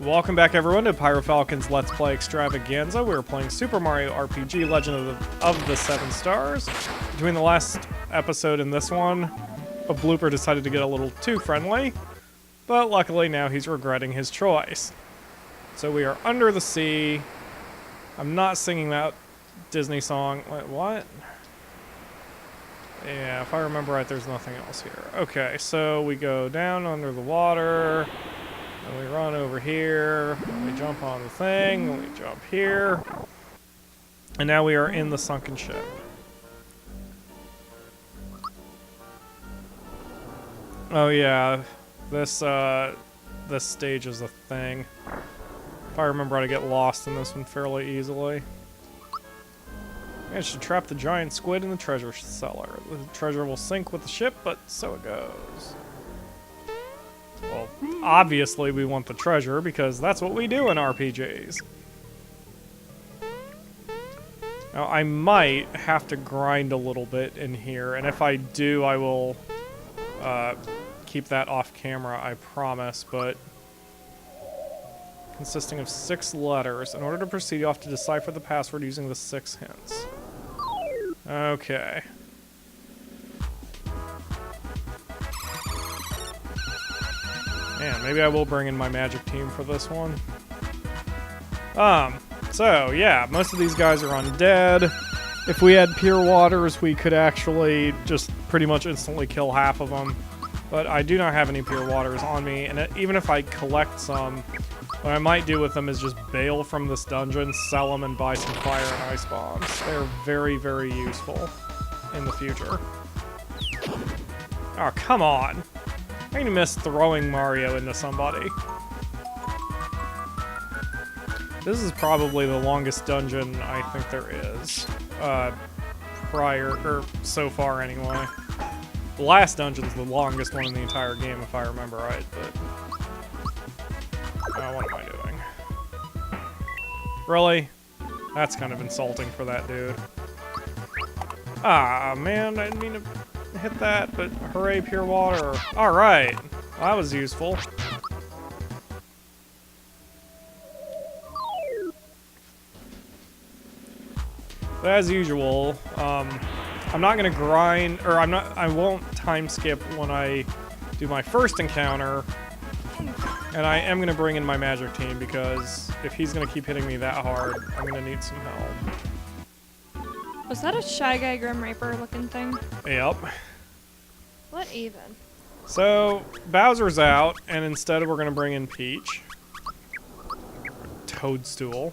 Welcome back, everyone, to PyroFalkon's Let's Play Extravaganza. We are playing Super Mario RPG Legend of the Seven Stars. Between the last episode and this one, a blooper decided to get a little too friendly, but luckily now he's regretting his choice. So we are under the sea. I'm not singing that Disney song. Wait, what? Yeah, if I remember right, there's nothing else here. Okay, so we go down under the water. And we run over here, and we jump on the thing, and we jump here. And now we are in the sunken ship. Oh yeah, this stage is a thing. If I remember how to get lost in this one fairly easily. Managed to trap the giant squid in the treasure cellar. The treasure will sink with the ship, but so it goes. Well, obviously we want the treasure, because that's what we do in RPGs. Now, I might have to grind a little bit in here, and if I do, I will keep that off camera, I promise, but... Consisting of 6 letters. In order to proceed, you have to decipher the password using the 6 hints. Okay. Man, maybe I will bring in my magic team for this one. So, yeah, most of these guys are undead. If we had pure waters, we could actually just pretty much instantly kill half of them. But I do not have any pure waters on me, and even if I collect some, what I might do with them is just bail from this dungeon, sell them, and buy some fire and ice bombs. They're very, very useful in the future. Oh, come on! I'm gonna miss throwing Mario into somebody. This is probably the longest dungeon I think there is. So far anyway. The last dungeon's the longest one in the entire game if I remember right, but... what am I doing? Really? That's kind of insulting for that dude. Ah, man, I didn't mean to hit that, but hooray, pure water. Alright, well, that was useful. But as usual, I'm not gonna grind, or I won't time skip when I do my first encounter, and I am gonna bring in my magic team because if he's gonna keep hitting me that hard, I'm gonna need some help. Was that a Shy Guy Grim Reaper looking thing? Yep. What even? So, Bowser's out, and instead we're gonna bring in Peach. Toadstool.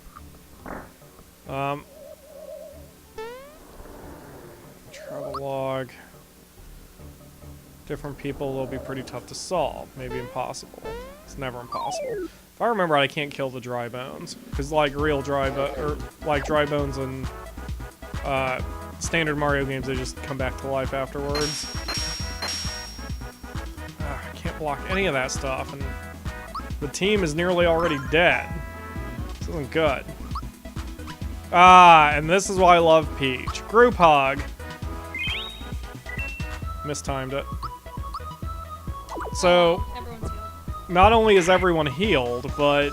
Travel log. Different people will be pretty tough to solve. Maybe impossible. It's never impossible. If I remember right, I can't kill the dry bones. Because like real dry bones and standard Mario games, they just come back to life afterwards. I can't block any of that stuff, and the team is nearly already dead. This isn't good. And this is why I love Peach. Group hug. Mistimed it. So, not only is everyone healed, but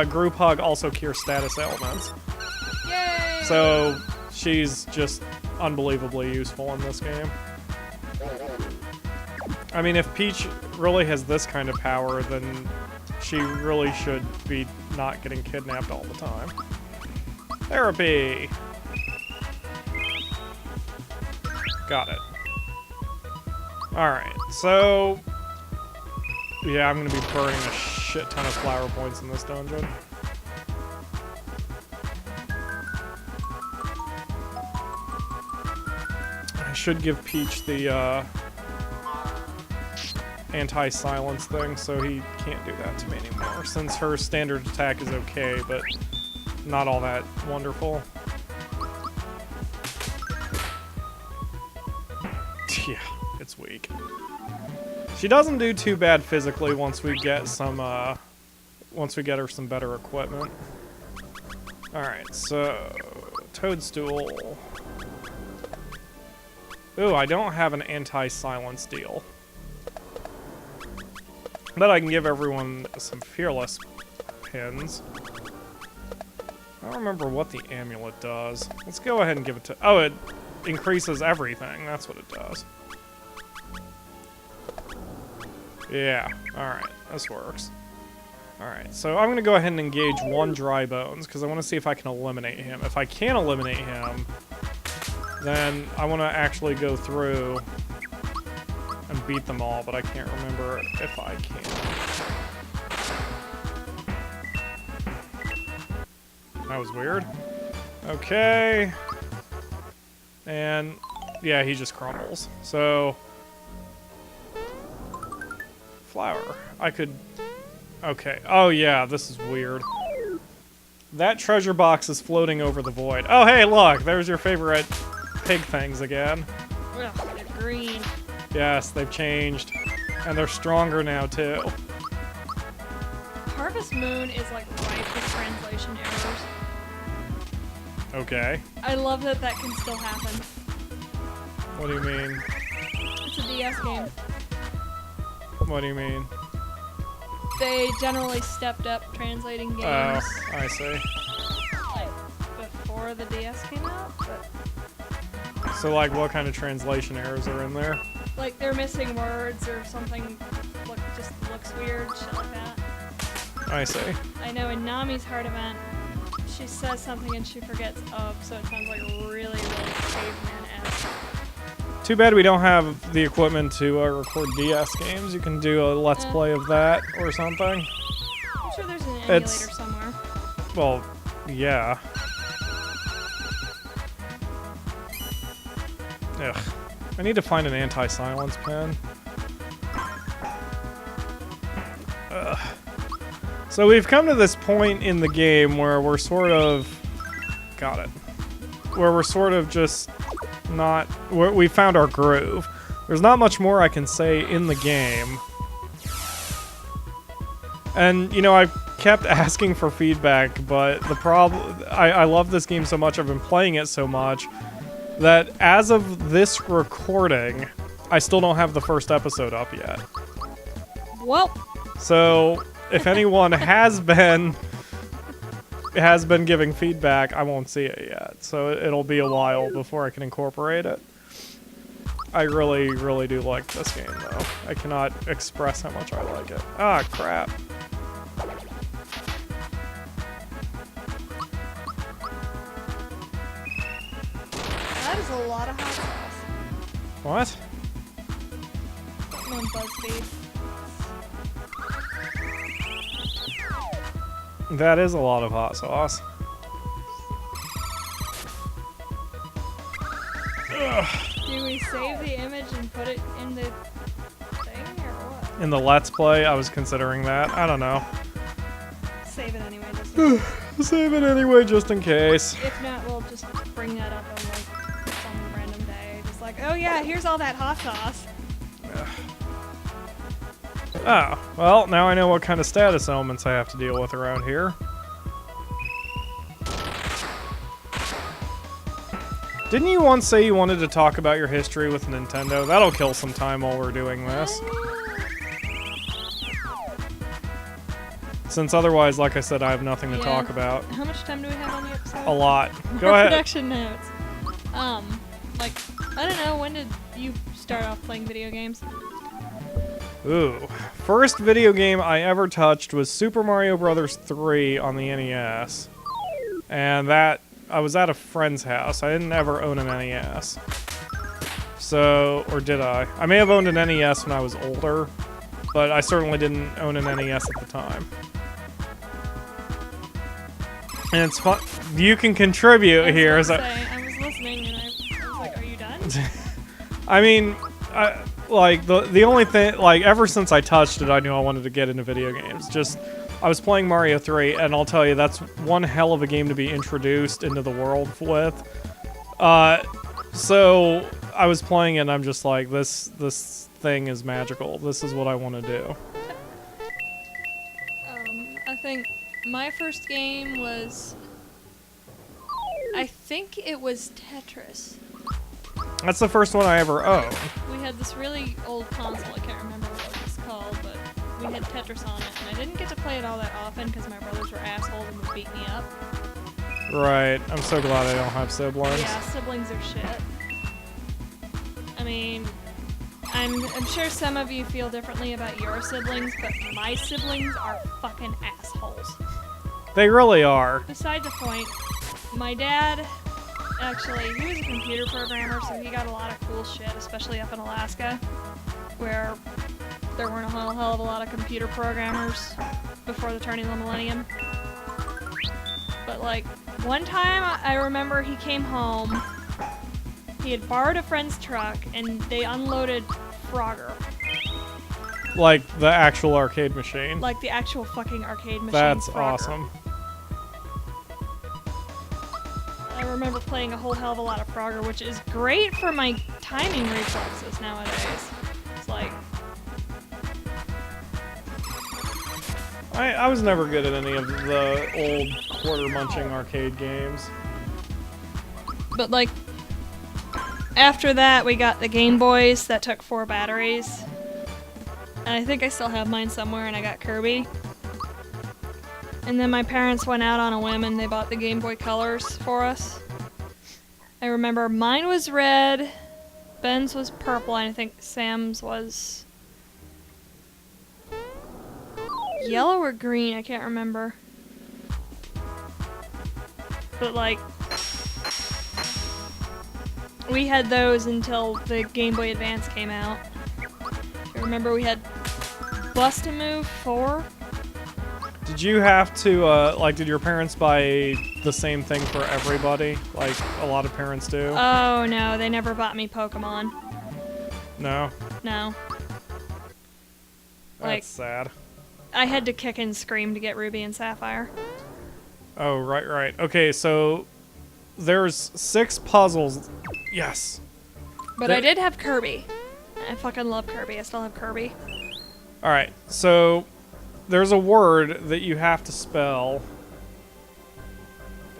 group hug also cures status ailments. Yay! So, she's just unbelievably useful in this game. I mean, if Peach really has this kind of power, then she really should be not getting kidnapped all the time. Therapy! Got it. Alright, so... yeah, I'm gonna be burning a shit ton of flower points in this dungeon. I should give Peach the, anti-silence thing, so he can't do that to me anymore, since her standard attack is okay, but not all that wonderful. Yeah, it's weak. She doesn't do too bad physically once we get some, once we get her some better equipment. Alright, so... Toadstool. Ooh, I don't have an anti-silence deal. But I can give everyone some fearless pins. I don't remember what the amulet does. Let's go ahead and give it to... Oh, it increases everything. That's what it does. Yeah, alright. This works. Alright, so I'm going to go ahead and engage one dry bones, because I want to see if I can eliminate him. If I can eliminate him, then I want to actually go through and beat them all, but I can't remember if I can. That was weird. Okay. And, yeah, he just crumbles. So, flower. I could... Okay. Oh, yeah, this is weird. That treasure box is floating over the void. Oh, hey, look! There's your favorite pig things again. Ugh, they're green. Yes, they've changed. And they're stronger now, too. Harvest Moon is like rife with translation errors. Okay. I love that that can still happen. What do you mean? It's a DS game. What do you mean? They generally stepped up translating games. Oh, I see. Like, before the DS came out, but... So, like, what kind of translation errors are in there? Like, they're missing words or something just looks weird, shit like that. I see. I know in Nami's Heart Event, she says something and she forgets of, so it sounds like really caveman-esque. Too bad we don't have the equipment to record DS games. You can do a Let's Play of that or something. I'm sure there's an emulator somewhere. Well, yeah. Ugh. I need to find an anti-silence pin. Ugh. So we've come to this point in the game where we're sort of... Got it. Where we're sort of just not... We found our groove. There's not much more I can say in the game. And, you know, I kept asking for feedback, but the problem... I love this game so much, I've been playing it so much, that as of this recording, I still don't have the first episode up yet. Well... So, if anyone has been giving feedback, I won't see it yet. So it'll be a while before I can incorporate it. I really, really do like this game, though. I cannot express how much I like it. Ah, crap. That is a lot of hot sauce. What? I'm on BuzzFeed. That is a lot of hot sauce. Ugh. Do we save the image and put it in the thing, or what? In the Let's Play, I was considering that. I don't know. Save it anyway, just in case. Save it anyway, just in case. If not, we'll just bring that up on like some random day. Just like, oh yeah, here's all that hot sauce. Oh, well, now I know what kind of status elements I have to deal with around here. Didn't you once say you wanted to talk about your history with Nintendo? That'll kill some time while we're doing this. Since otherwise, like I said, I have nothing to talk about. How much time do we have on the episode? A lot. Go Our ahead. production notes. Like, I don't know, when did you start off playing video games? Ooh. First video game I ever touched was Super Mario Bros. 3 on the NES. And that, I was at a friend's house. I didn't ever own an NES. So, or did I? I may have owned an NES when I was older, but I certainly didn't own an NES at the time. And it's fun. You can contribute here. I was listening and I was like, are you done? I mean, like, the only thing, like, ever since I touched it, I knew I wanted to get into video games. Just, I was playing Mario 3, and I'll tell you, that's one hell of a game to be introduced into the world with. So, I was playing it, and I'm just like, this thing is magical. This is what I want to do. I think my first game was... I think it was Tetris. That's the first one I ever owned. We had this really old console, I can't remember what it was called, but we had Tetris on it, and I didn't get to play it all that often because my brothers were assholes and would beat me up. Right. I'm so glad I don't have siblings. Yeah, siblings are shit. I mean, I'm sure some of you feel differently about your siblings, but my siblings are fucking assholes. They really are. Beside the point, my dad, actually, he was a computer programmer, so he got a lot of cool shit, especially up in Alaska, where there weren't a whole hell of a lot of computer programmers before the turning of the millennium. But like, one time I remember he came home, he had borrowed a friend's truck, and they unloaded Frogger. Like the actual arcade machine. Like the actual fucking arcade machine. That's Frogger. awesome. I remember playing a whole hell of a lot of Frogger, which is great for my timing reflexes nowadays. It's like... I was never good at any of the old quarter-munching arcade games. But like, after that we got the Game Boys that took 4 batteries. And I think I still have mine somewhere, and I got Kirby. And then my parents went out on a whim and they bought the Game Boy Colors for us. I remember mine was red, Ben's was purple, and I think Sam's was yellow or green, I can't remember. But like, we had those until the Game Boy Advance came out. I remember we had Bust a Move 4. Did you have to, like, did your parents buy the same thing for everybody, like a lot of parents do? Oh no, they never bought me Pokemon. No? No. That's Like, sad. I had to kick and scream to get Ruby and Sapphire. Oh, right. Okay, so there's 6 puzzles. Yes. But I did have Kirby. I fucking love Kirby. I still have Kirby. Alright, so there's a word that you have to spell.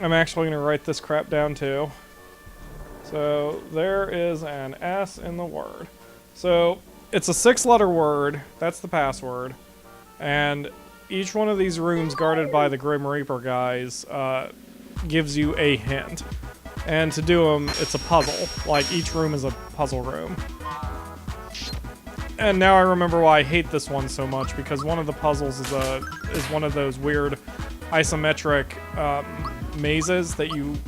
I'm actually going to write this crap down too. So there is an S in the word. So it's a 6-letter word. That's the password. And each one of these rooms guarded by the Grim Reaper guys gives you a hint. And to do them, it's a puzzle. Like, each room is a puzzle room. And now I remember why I hate this one so much, because one of the puzzles is one of those weird isometric mazes that you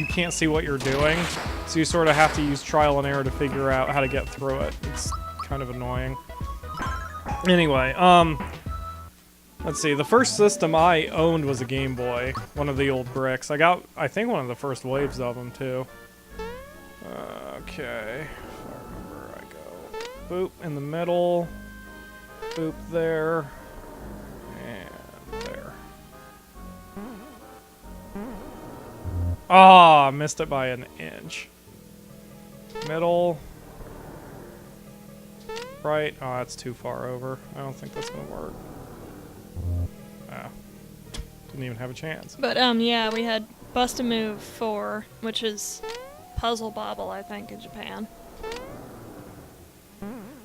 can't see what you're doing, so you sort of have to use trial and error to figure out how to get through it. It's kind of annoying. Anyway, let's see. The first system I owned was a Game Boy, one of the old bricks. I got, I think, one of the first waves of them too. Okay. Boop in the middle, boop there, and there. Ah, missed it by an inch. Middle. Right. Oh, that's too far over. I don't think that's gonna work. Ah. Didn't even have a chance. But yeah, we had Bust a Move 4, which is Puzzle Bobble, I think, in Japan.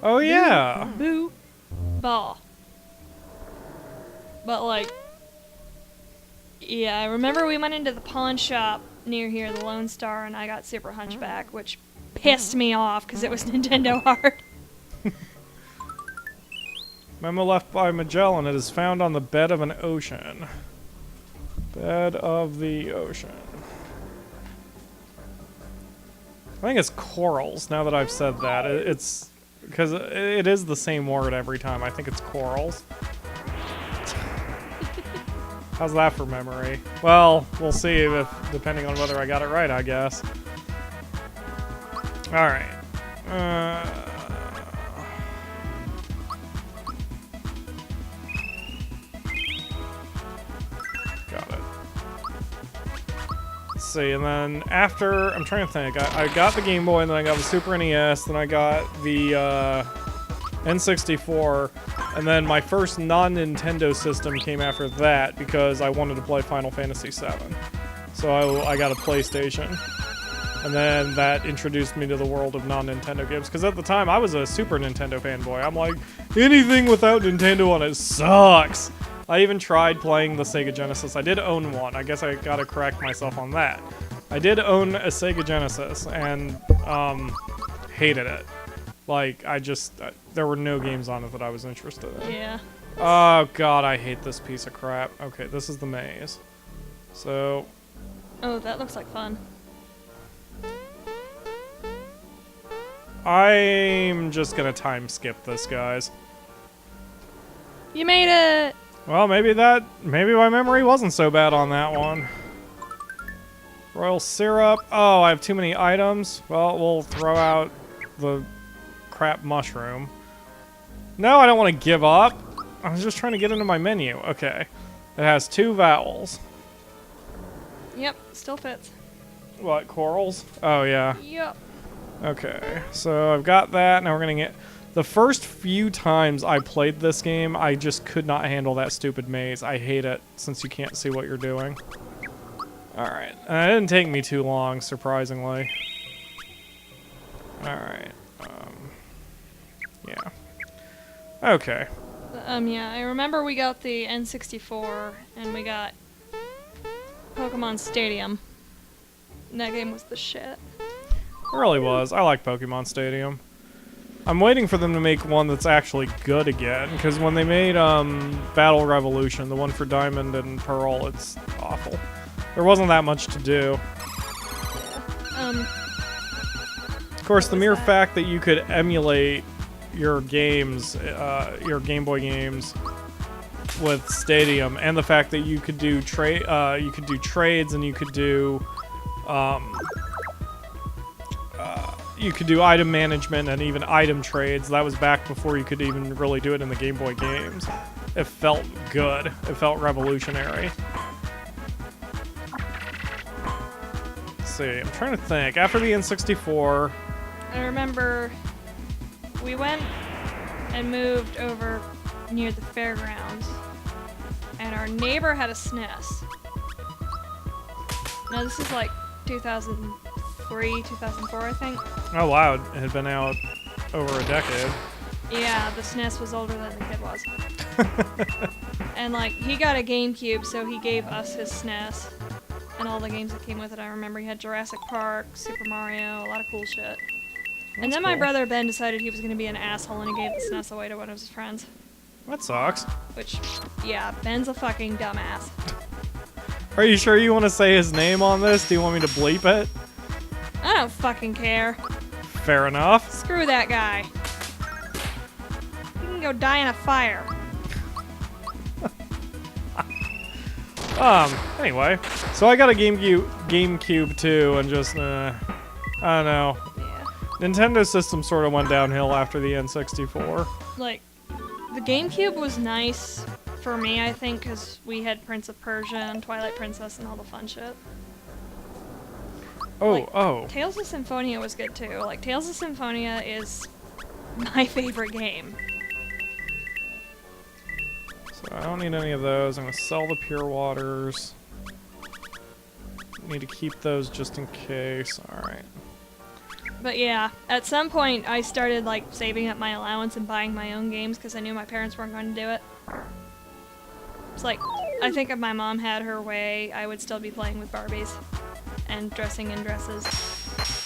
Oh yeah. Boo. Ball. But like, yeah, I remember we went into the pawn shop near here, the Lone Star, and I got Super Hunchback, which pissed me off because it was Nintendo Art. Memo left by Magellan. It is found on the bed of an ocean. Bed of the ocean. I think it's corals, now that I've said that. It's because it is the same word every time. I think it's corals. How's that for memory? Well, we'll see if, depending on whether I got it right, I guess. Alright. Got it. Let's see, and then after, I'm trying to think, I got the Game Boy, and then I got the Super NES, then I got the N64, and then my first non-Nintendo system came after that because I wanted to play Final Fantasy VII. So I got a PlayStation. And then that introduced me to the world of non-Nintendo games. Because at the time, I was a Super Nintendo fanboy. I'm like, anything without Nintendo on it sucks. I even tried playing the Sega Genesis. I did own one. I guess I gotta correct myself on that. I did own a Sega Genesis and hated it. Like, there were no games on it that I was interested in. Yeah. Oh god, I hate this piece of crap. Okay, this is the maze. So... Oh, that looks like fun. I'm just gonna time skip this, guys. You made it! Well, maybe my memory wasn't so bad on that one. Royal syrup. Oh, I have too many items. Well, we'll throw out the crap mushroom. No, I don't want to give up. I was just trying to get into my menu. Okay. It has 2 vowels. Yep, still fits. What, corals? Oh, yeah. Yep. Okay, so I've got that. Now we're gonna get... The first few times I played this game, I just could not handle that stupid maze. I hate it, since you can't see what you're doing. Alright, and it didn't take me too long, surprisingly. Alright, yeah. Okay. Yeah, I remember we got the N64, and we got Pokemon Stadium. And that game was the shit. It really was. I like Pokemon Stadium. I'm waiting for them to make one that's actually good again, because when they made Battle Revolution, the one for Diamond and Pearl, it's awful. There wasn't that much to do. Of course, the mere fact that you could emulate your games, your Game Boy games, with Stadium, and the fact that you could do trades, and you could do item management and even item trades. That was back before you could even really do it in the Game Boy games. It felt good. It felt revolutionary. Let's see, I'm trying to think. After the N64... I remember we went and moved over near the fairgrounds, and our neighbor had a SNES. Now this is like 2003, 2004, I think. Oh wow, it had been out over a decade. Yeah, the SNES was older than the kid was. And like, he got a GameCube, so he gave us his SNES. And all the games that came with it. I remember he had Jurassic Park, Super Mario, a lot of cool shit. And then my brother Ben decided he was going to be an asshole, and he gave the SNES away to one of his friends. That sucks. Which, yeah, Ben's a fucking dumbass. Are you sure you want to say his name on this? Do you want me to bleep it? I don't fucking care. Fair enough. Screw that guy. He can go die in a fire. Anyway. So I got a GameCube too, and just, I don't know. Yeah. Nintendo system sort of went downhill after the N64. Like, the GameCube was nice for me, I think, because we had Prince of Persia and Twilight Princess and all the fun shit. Oh, like, Tales of Symphonia was good too. Like, Tales of Symphonia is my favorite game. So I don't need any of those. I'm going to sell the Pure Waters. Need to keep those just in case. Alright. But yeah, at some point I started like saving up my allowance and buying my own games because I knew my parents weren't going to do it. It's like, I think if my mom had her way, I would still be playing with Barbies and dressing in dresses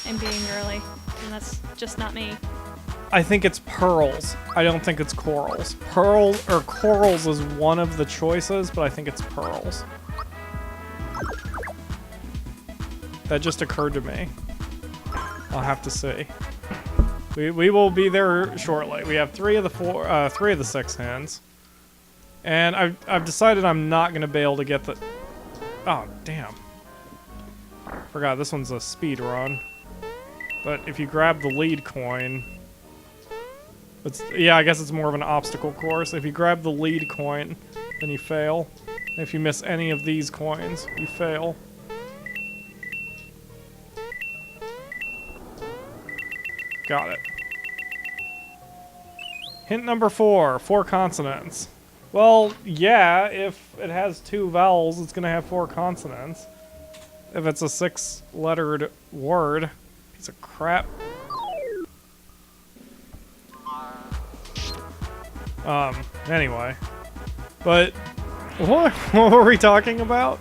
and being girly, and that's just not me. I think it's pearls. I don't think it's corals. Corals is one of the choices, but I think it's pearls. That just occurred to me. I'll have to see. We will be there shortly. We have 3 of the 6 hands. And I've decided I'm not gonna be able to get the... Oh, damn. Forgot, this one's a speed run. But if you grab the lead coin... yeah, I guess it's more of an obstacle course. If you grab the lead coin, then you fail. And if you miss any of these coins, you fail. Got it. Hint number 4, 4 consonants. Well, yeah, if it has 2 vowels, it's gonna have 4 consonants. if it's a 6-lettered word. Piece of crap. Anyway. But, what were we talking about?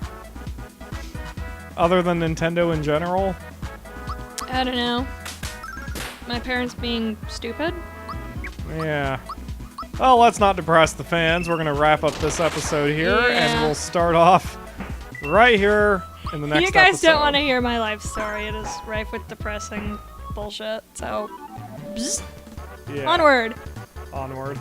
Other than Nintendo in general? I don't know. My parents being stupid? Yeah. Well, let's not depress the fans. We're going to wrap up this episode here, and we'll start off right here in the next episode. You guys don't want to hear my life story. It is rife with depressing bullshit, so... Yeah. Onward! Onward.